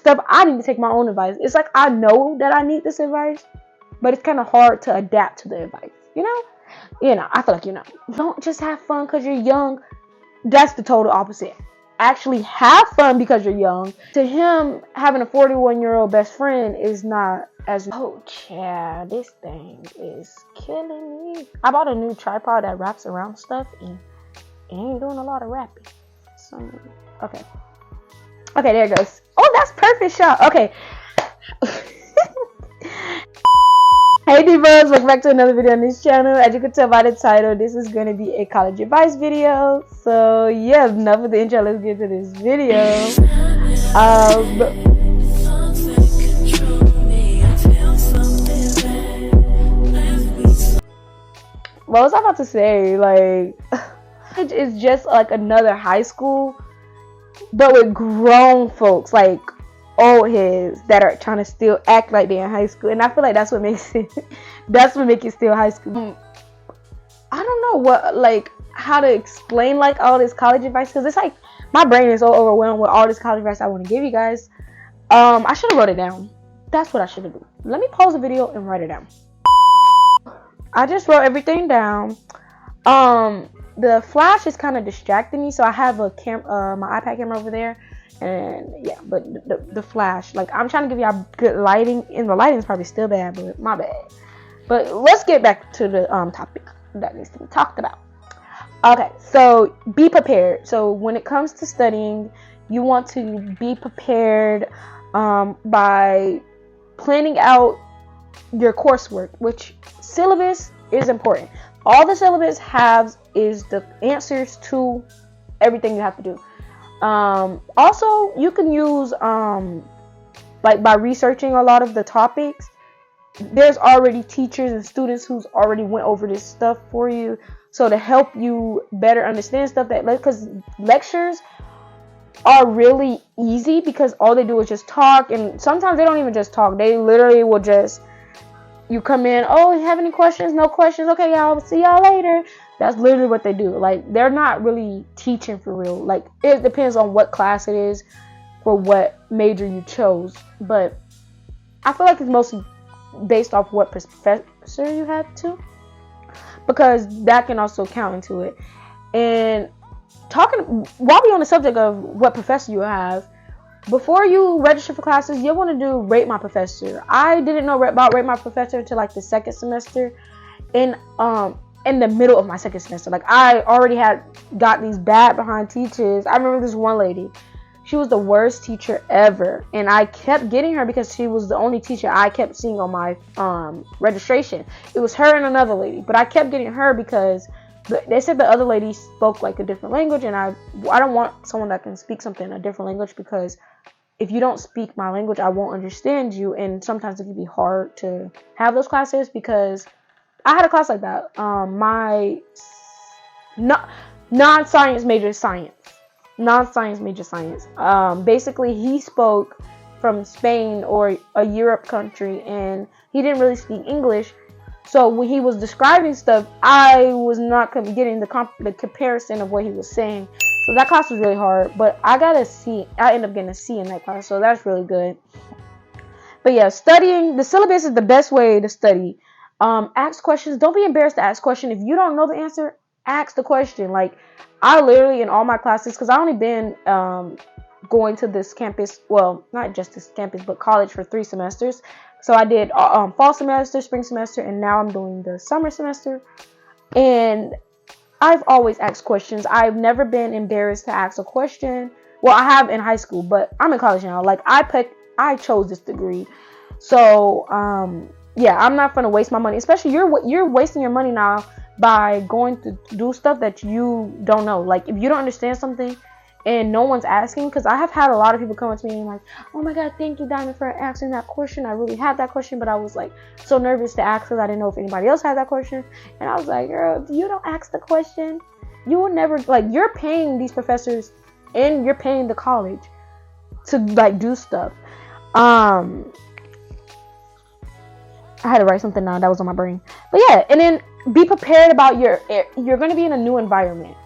stuff, I need to take my own advice. It's like I know that I need this advice, but it's kind of hard to adapt to the advice, you know? I feel like, don't just have fun because you're young. That's the total opposite. Actually have fun because you're young. To him, having a 41-year-old best friend is not as... Oh, child, this thing is killing me. I bought a new tripod that wraps around stuff, and it ain't doing a lot of wrapping. So, okay, there it goes. Oh, that's perfect shot. Okay. Hey Dy'mond, welcome back to another video on this channel. As you can tell by the title, this is going to be a college advice video. So yeah, enough of the intro, let's get to this video. What was I about to say? Like, it's just like another high school, but with grown folks, like old heads that are trying to still act like they're in high school, and I feel like that's what makes it still high school. I don't know how to explain like all this college advice, because it's like my brain is so overwhelmed with all this college advice I want to give you guys. I should have wrote it down. That's what I should have done. Let me pause the video and write it down. I just wrote everything down. The flash is kind of distracting me, so I have my iPad camera over there. And yeah, but the flash, like, I'm trying to give y'all good lighting, and the lighting is probably still bad, but my bad. But let's get back to the topic that needs to be talked about. Okay, so be prepared. So when it comes to studying, you want to be prepared by planning out your coursework, which syllabus is important. All the syllabus has is the answers to everything you have to do. Also, you can use like by researching a lot of the topics, there's already teachers and students who's already went over this stuff for you, so to help you better understand stuff, that because lectures are really easy because all they do is just talk, and sometimes they don't even just talk, they literally will just, you come in, oh, you have any questions? No questions? Okay, y'all, see y'all later. That's literally what they do. Like, they're not really teaching for real. Like, it depends on what class it is for what major you chose. But I feel like it's mostly based off what professor you have too, because that can also count into it. And while we're on the subject of what professor you have, before you register for classes, you'll want to do Rate My Professor. I didn't know about Rate My Professor until like the second semester. In the middle of my second semester, like, I already had got these bad behind teachers. I remember this one lady, she was the worst teacher ever, and I kept getting her because she was the only teacher I kept seeing on my registration. It was her and another lady, but I kept getting her because they said the other lady spoke like a different language, and I don't want someone that can speak something in a different language, because if you don't speak my language, I won't understand you, and sometimes it can be hard to have those classes. Because I had a class like that. My non-science major science. Non-science major science. Basically, he spoke from Spain or a Europe country, and he didn't really speak English. So when he was describing stuff, I was not getting the comparison of what he was saying. So that class was really hard. But I got a C. I ended up getting a C in that class, so that's really good. But yeah, studying the syllabus is the best way to study. Ask questions. Don't be embarrassed to ask questions. If you don't know the answer, ask the question. Like, I literally, in all my classes, because I only been going to this campus, well, not just this campus, but college, for 3 semesters. So I did fall semester, spring semester, and now I'm doing the summer semester. And I've always asked questions. I've never been embarrassed to ask a question. Well, I have in high school, but I'm in college now. Like, I chose this degree. So, yeah, I'm not gonna waste my money. Especially you're wasting your money now by going to do stuff that you don't know. Like, if you don't understand something and no one's asking, because I have had a lot of people come up to me and like, oh my god, thank you, Dy'mond, for asking that question. I really had that question, but I was like so nervous to ask because I didn't know if anybody else had that question. And I was like, girl, if you don't ask the question, you will never, like, you're paying these professors and you're paying the college to like do stuff. I had to write something down that was on my brain. But yeah, and then be prepared about you're going to be in a new environment.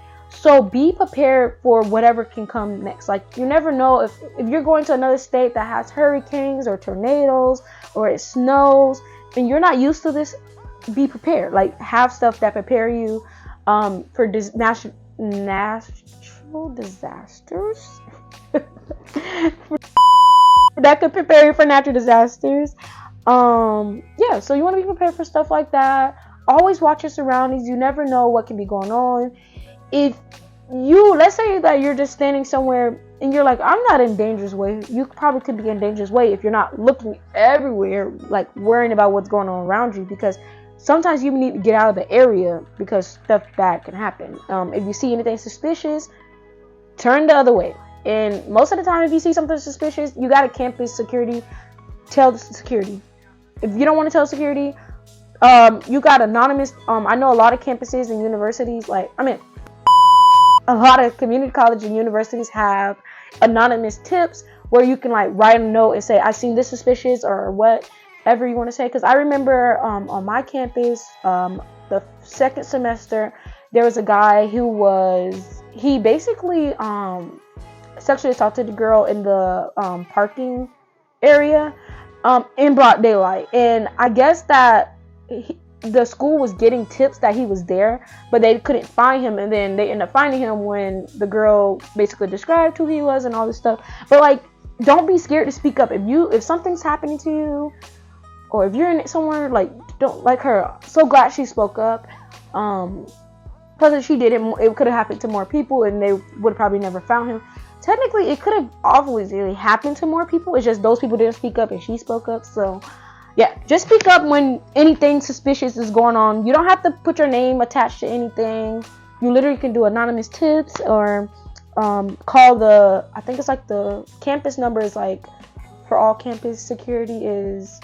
So be prepared for whatever can come next. Like, you never know if you're going to another state that has hurricanes or tornadoes or it snows and you're not used to this. Be prepared. Like, have stuff that prepare you for natural disasters. That could prepare you for natural disasters. Yeah, so you want to be prepared for stuff like that. Always watch your surroundings. You never know what can be going on. If you, let's say that you're just standing somewhere and you're like, I'm not in dangerous way. You probably could be in dangerous way if you're not looking everywhere, like worrying about what's going on around you, because sometimes you need to get out of the area because stuff bad can happen. If you see anything suspicious, turn the other way. And most of the time, if you see something suspicious, you got a campus security. Tell the security. If you don't want to tell security, you got anonymous. I know a lot of campuses and universities, a lot of community colleges and universities have anonymous tips where you can like write a note and say, I seen this suspicious, or whatever you want to say. Because I remember on my campus, the second semester, there was a guy he basically sexually assaulted a girl in the parking area in broad daylight. And I guess that the school was getting tips that he was there, but they couldn't find him, and then they ended up finding him when the girl basically described who he was and all this stuff. But like, don't be scared to speak up. If something's happening to you, or if you're in somewhere, like, don't, like her, so glad she spoke up, because if she didn't, it could have happened to more people and they would probably never found him. Technically, it could have obviously happened to more people. It's just those people didn't speak up and she spoke up. So yeah, just speak up when anything suspicious is going on. You don't have to put your name attached to anything. You literally can do anonymous tips, or call I think it's like the campus number is like, for all campus security it's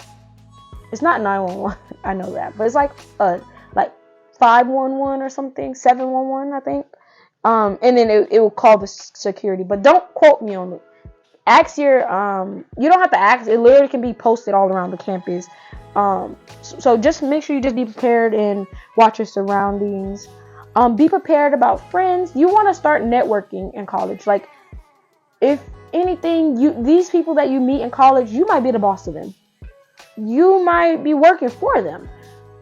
not 911. I know that, but it's like 511 or something, 711, I think. And then it will call the security, but don't quote me on it. Ask your, you don't have to ask. It literally can be posted all around the campus. So just make sure you just be prepared and watch your surroundings. Be prepared about friends. You want to start networking in college. Like, if anything, these people that you meet in college, you might be the boss of them. You might be working for them.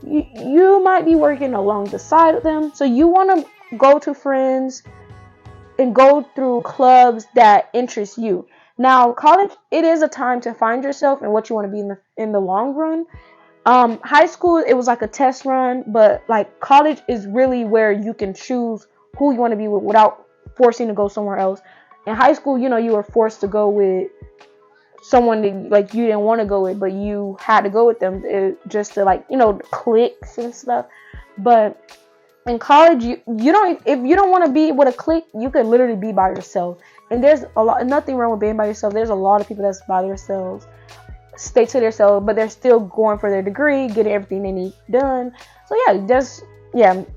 You might be working along the side of them. So you want to go to friends and go through clubs that interest you. Now, college, it is a time to find yourself and what you want to be in the long run. High school, it was like a test run, but like college is really where you can choose who you want to be with without forcing to go somewhere else. In high school, you were forced to go with someone that, like, you didn't want to go with, but you had to go with them just to, like, cliques and stuff. But in college, you don't, if you don't want to be with a clique, you can literally be by yourself. And there's nothing wrong with being by yourself. There's a lot of people that's by themselves, stay to themselves, but they're still going for their degree, getting everything they need done. So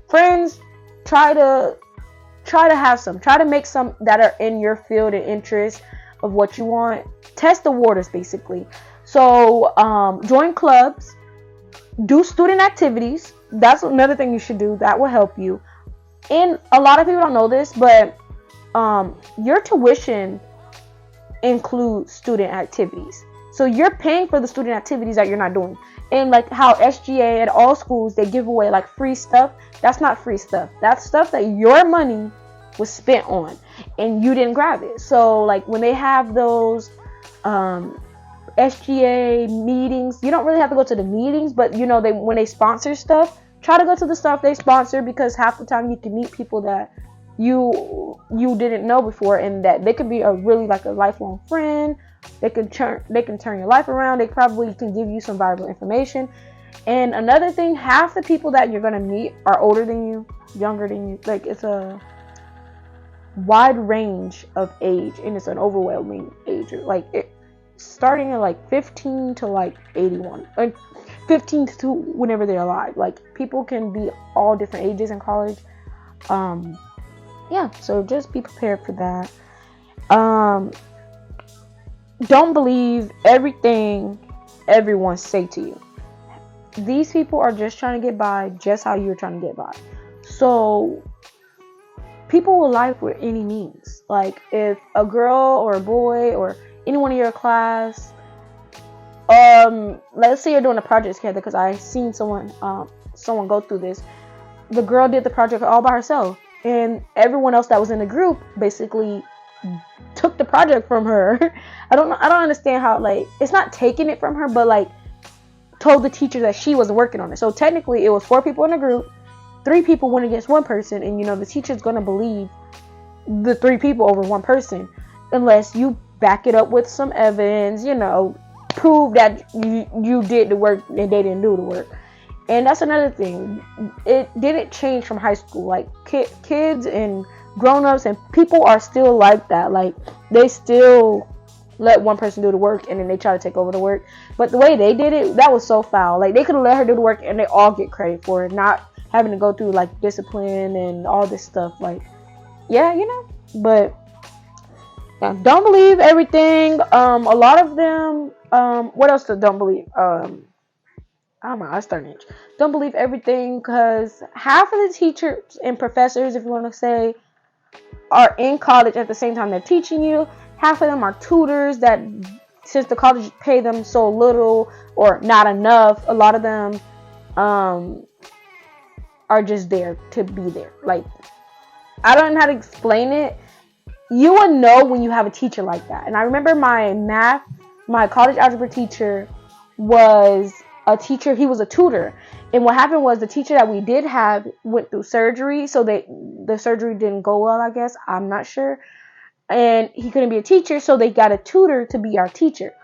friends, try to have some, try to make some that are in your field and interest of what you want. Test the waters, basically. So join clubs, do student activities. That's another thing you should do. That will help you. And a lot of people don't know this, but your tuition includes student activities. So you're paying for the student activities that you're not doing. And like how SGA at all schools, they give away like free stuff. That's not free stuff. That's stuff that your money was spent on and you didn't grab it. So like when they have those SGA meetings, you don't really have to go to the meetings, but when they sponsor stuff, try to go to the stuff they sponsor, because half the time you can meet people that you didn't know before, and that they could be a really like a lifelong friend. They can turn your life around. They probably can give you some valuable information. And another thing, half the people that you're gonna meet are older than you, younger than you. Like, it's a wide range of age, and it's an overwhelming age. Like, it starting at like 15 to like 81, 15 to whenever they're alive. Like, people can be all different ages in college. So just be prepared for that. Don't believe everything everyone say to you. These people are just trying to get by, just how you're trying to get by. So people will lie for any means. Like, if a girl or a boy or anyone in your class, let's say you're doing a project together, because I seen someone go through this. The girl did the project all by herself, and everyone else that was in the group basically took the project from her. I don't understand how, like, it's not taking it from her, but like told the teacher that she was working on it. So technically it was 4 people in the group, 3 people went against 1 person, and the teacher's gonna believe the 3 people over 1 person unless you back it up with some evidence, prove that you did the work and they didn't do the work. And that's another thing. It didn't change from high school. Like, kids and grown-ups and people are still like that. Like, they still let 1 person do the work and then they try to take over the work. But the way they did it, that was so foul. Like, they could have let her do the work and they all get credit for it, not having to go through like discipline and all this stuff. Like, yeah, but yeah, don't believe everything. A lot of them, what else don't believe? I'm my starting age. Don't believe everything, because half of the teachers and professors, if you want to say, are in college at the same time they're teaching you. Half of them are tutors that, since the college pay them so little or not enough, a lot of them are just there to be there. Like, I don't know how to explain it. You will know when you have a teacher like that. And I remember my college algebra teacher was a teacher. He was a tutor. And what happened was, the teacher that we did have went through surgery. So the surgery didn't go well, I guess. I'm not sure. And he couldn't be a teacher. So they got a tutor to be our teacher.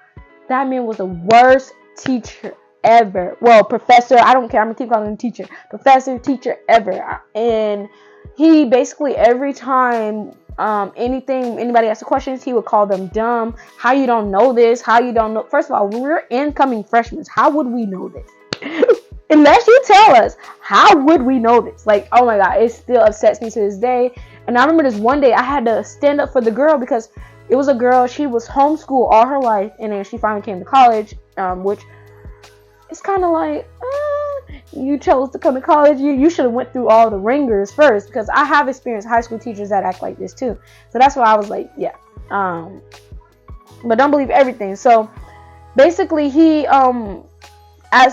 That man was the worst teacher ever. Well, professor, I don't care. I'm going to keep calling him teacher. Professor, teacher ever. And he basically, every time anybody asked questions, he would call them dumb. How you don't know this? How you don't know? First of all, we're incoming freshmen. How would we know this? Unless you tell us, how would we know this? Like, oh my God, it still upsets me to this day. And I remember this one day I had to stand up for the girl, because it was a girl. She was homeschooled all her life, and then she finally came to college, which is kind of like, you chose to come to college. You should have went through all the ringers first, because I have experienced high school teachers that act like this too. So that's why I was like, yeah. But don't believe everything. So basically, he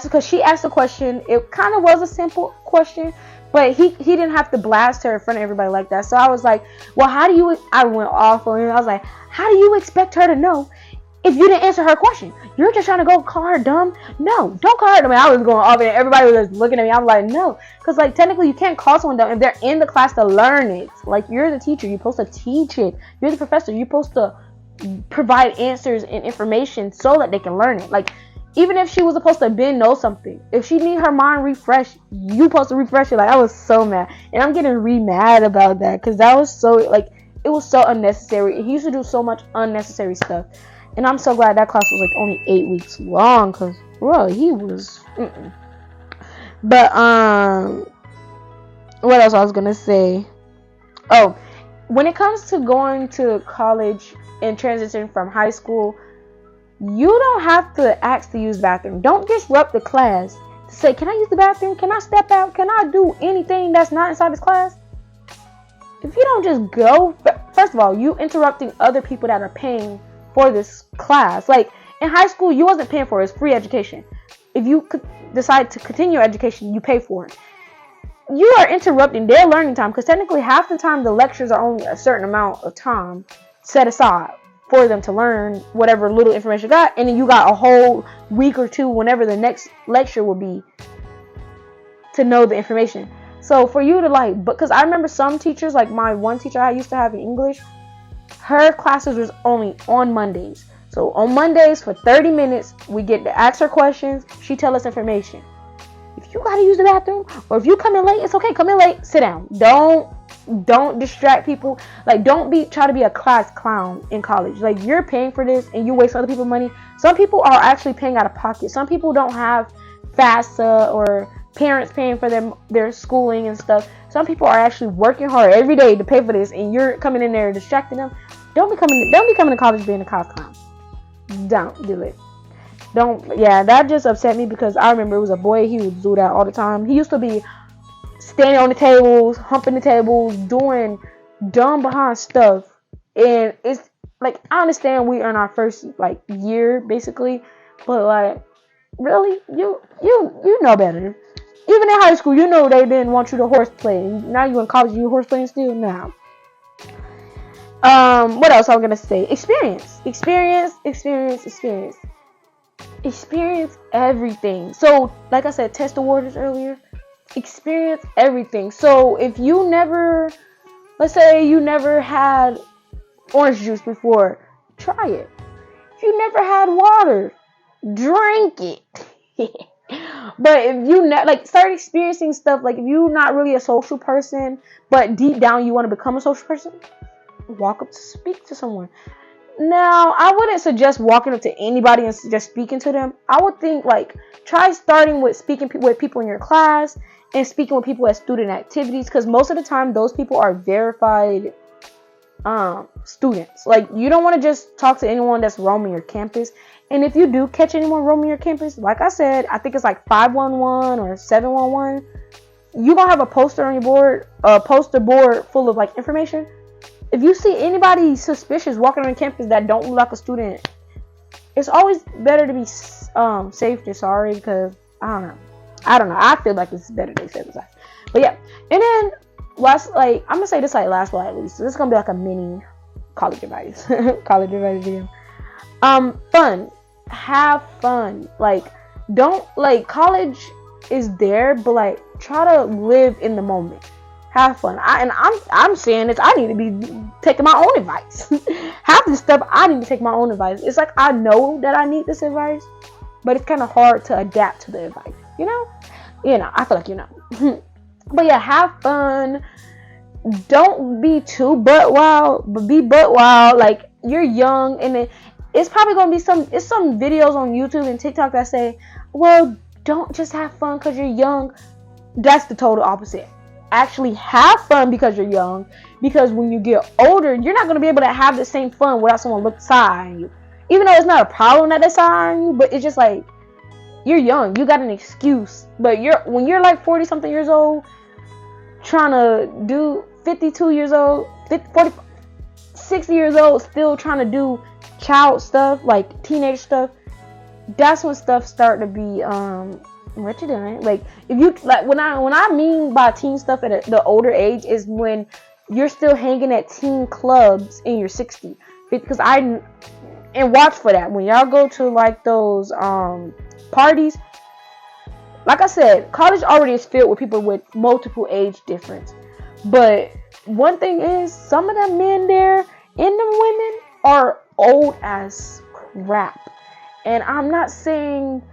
because she asked a question. It kind of was a simple question, but he didn't have to blast her in front of everybody like that. So I was like, well, I went off on him. I was like, how do you expect her to know if you didn't answer her question? You're just trying to go call her dumb? No, don't call her dumb. I was going off, and everybody was looking at me. I'm like, no, because like technically you can't call someone dumb if they're in the class to learn it. Like, you're the teacher, you're supposed to teach it. You're the professor, you're supposed to provide answers and information so that they can learn it. Like, even if she was supposed to know something, if she need her mind refreshed, you supposed to refresh it. Like, I was so mad, and I'm getting mad about that, because that was so, like, it was so unnecessary. He used to do so much unnecessary stuff. And I'm so glad that class was like only 8 weeks long, because, bro, he was. But, what else I was going to say? Oh, when it comes to going to college and transition from high school, you don't have to ask to use the bathroom. Don't disrupt the class to say, can I use the bathroom? Can I step out? Can I do anything that's not inside this class? If you don't just go, first of all, you interrupting other people that are paying for this class. Like, in high school, you wasn't paying for it. It's free education. If you decide to continue your education, you pay for it. You are interrupting their learning time, because technically half the time the lectures are only a certain amount of time set aside for them to learn whatever little information you got, and then you got a whole week or two whenever the next lecture will be to know the information. So for you to because I remember some teachers, like my one teacher I used to have in English, her classes was only on Mondays. So on Mondays for 30 minutes, we get to ask her questions. She tell us information. If you gotta use the bathroom, or if you come in late, it's okay. Come in late, sit down. Don't distract people. Like, don't try to be a class clown in college. Like, you're paying for this and you waste other people's money. Some people are actually paying out of pocket. Some people don't have FAFSA or parents paying for their schooling and stuff. Some people are actually working hard every day to pay for this, and you're coming in there distracting them. Don't be coming to college being a class clown. Don't do it. That just upset me, because I remember it was a boy, he would do that all the time. He used to be standing on the tables, humping the tables, doing dumb behind stuff, and it's like, I understand we are in our first like year basically, but like, really, you know better. Even in high school, you know they didn't want you to horseplay. Now you in college, you horseplaying still now. What else I'm gonna say? Experience everything. So, like I said, test the waters earlier. Experience everything. So, if you never, let's say you never had orange juice before, try it. If you never had water, drink it. But if you like start experiencing stuff, like if you're not really a social person, but deep down you want to become a social person, walk up to speak to someone. Now, I wouldn't suggest walking up to anybody and just speaking to them. I would think like try starting with speaking with people in your class and speaking with people at student activities, because most of the time those people are verified students. Like, you don't want to just talk to anyone that's roaming your campus. And if you do catch anyone roaming your campus, like I said, I think it's like 511 or 711. You gonna have a poster on your board, a poster board full of like information. If you see anybody suspicious walking on campus that don't look like a student, it's always better to be safe than sorry, because I don't know. I feel like it's better to be safe than sorry. But yeah, and then last, like, I'm gonna say this like last but at least. So this is gonna be like a mini college advice, college advice video. Fun. Have fun. Like, don't, like, college is there, but like try to live in the moment. Have fun. I'm saying this. I need to be taking my own advice. Half the stuff I need to take my own advice. It's like I know that I need this advice, but it's kind of hard to adapt to the advice. You know. I feel like you know. But yeah, have fun. Don't be too butt wild, but be butt wild. Like, you're young, and it's probably gonna be some videos on YouTube and TikTok that say, well, don't just have fun because you're young. That's the total opposite. Actually have fun because you're young, because when you get older, you're not going to be able to have the same fun without someone looking side on you. Even though it's not a problem that they side on you, but it's just like, you're young, you got an excuse. But when you're like 40 something years old, trying to do 52 years old, 40, 60 years old, still trying to do child stuff, like teenage stuff, that's when stuff start to be what you doing? Like, if you like, when I mean by teen stuff at the older age is when you're still hanging at teen clubs in your 60s. Because and watch for that when y'all go to like those parties. Like I said, college already is filled with people with multiple age difference. But one thing is, some of them men there and them women are old as crap. And I'm not saying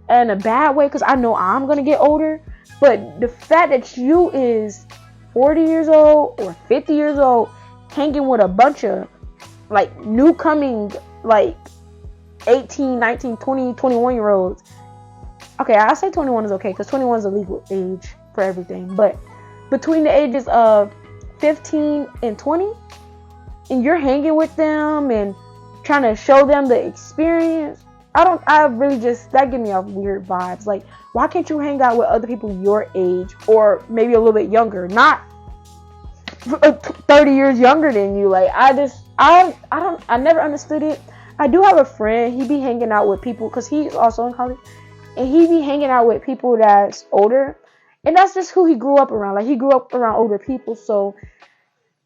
in a bad way, because I know I'm gonna get older, but the fact that you is 40 years old or 50 years old hanging with a bunch of like new coming like 18, 19, 20, 21 year olds. Okay, I say 21 is okay because 21 is a legal age for everything, but between the ages of 15 and 20, and you're hanging with them and trying to show them the experience, that give me off weird vibes. Like, why can't you hang out with other people your age or maybe a little bit younger, not 30 years younger than you? Like, I never understood it. I do have a friend, he be hanging out with people, because he's also in college, and he be hanging out with people that's older, and that's just who he grew up around. Like, he grew up around older people, so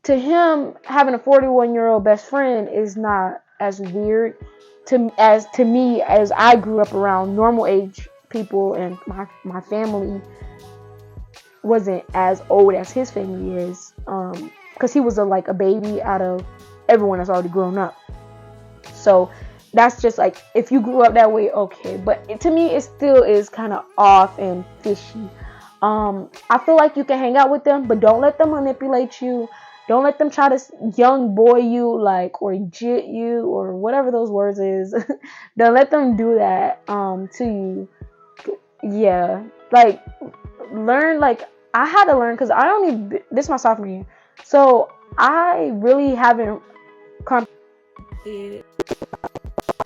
to him, having a 41-year-old best friend is not as weird to me as I grew up around normal age people, and my family wasn't as old as his family is, because he was a baby out of everyone that's already grown up. So that's just like, if you grew up that way, okay, but to me it still is kind of off and fishy. I feel like you can hang out with them, but don't let them manipulate you. Don't let them try to young boy you, like, or jit you, or whatever those words is. Don't let them do that to you. Yeah, like, learn. Like, I had to learn, because this is my sophomore year, so I really haven't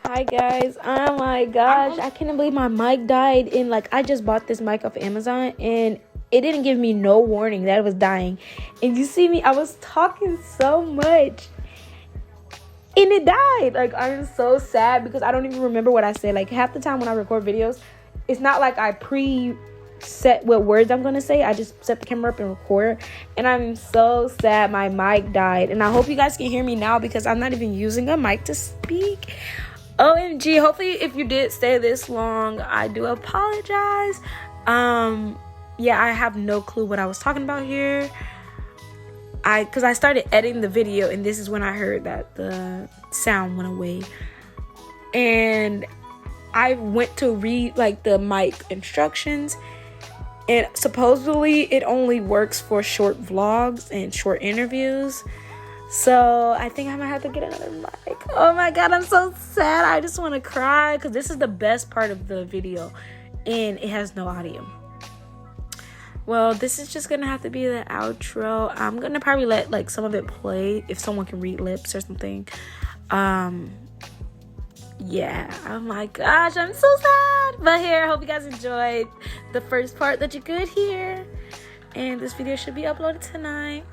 Hi guys, oh my gosh, I can't believe my mic died, and like, I just bought this mic off Amazon, and it didn't give me no warning that it was dying. And you see me, I was talking so much and it died. Like, I'm so sad because I don't even remember what I said. Like, half the time when I record videos, it's not like I set what words I'm gonna say. I just set the camera up and record. And I'm so sad my mic died. And I hope you guys can hear me now because I'm not even using a mic to speak. OMG, hopefully if you did stay this long, I do apologize. Yeah, I have no clue what I was talking about here. Because I started editing the video, and this is when I heard that the sound went away. And I went to read, like, the mic instructions, and supposedly it only works for short vlogs and short interviews. So I think I might have to get another mic. Oh my god, I'm so sad. I just want to cry because this is the best part of the video, and it has no audio. Well, this is just gonna have to be the outro. I'm gonna probably let, like, some of it play if someone can read lips or something. Yeah, oh my gosh, I'm so sad. But here, I hope you guys enjoyed the first part that you could hear, and this video should be uploaded tonight.